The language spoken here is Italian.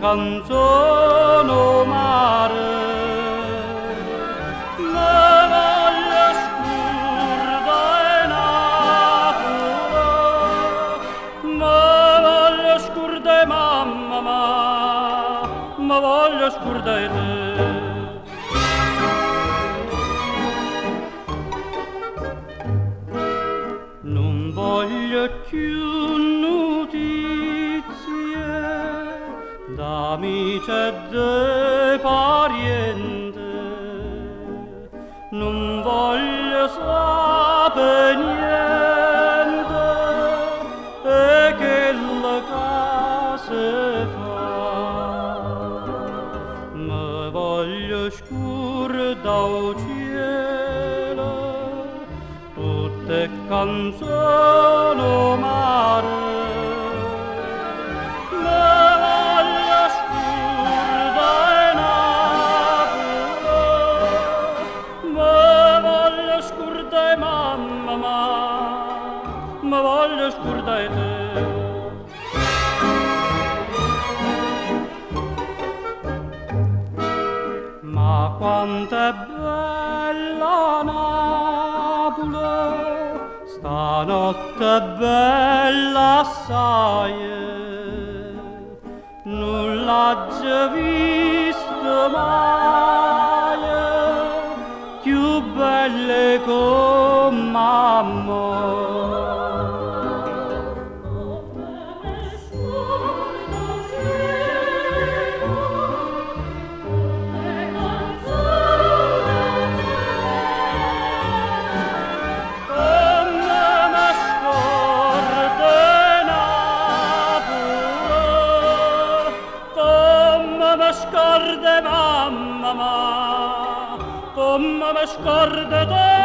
canzono mare. Me voglio scurda e Napoli, me voglio scurda e mamma, me voglio scurda e te. Non voglio più notizie d'amici e de parenti, non voglio sapere niente e che la casa fa. Me voglio scurdare cielo tutte canzono mare. Me voglio scurda e Napoli, me voglio scurda e mamma, me voglio scurda e te. Ma quanto è bella Napoli, stanotte è bella assai, non l'ha già vista mai, più belle come mamma. Scorda mamma, come mi scorda te.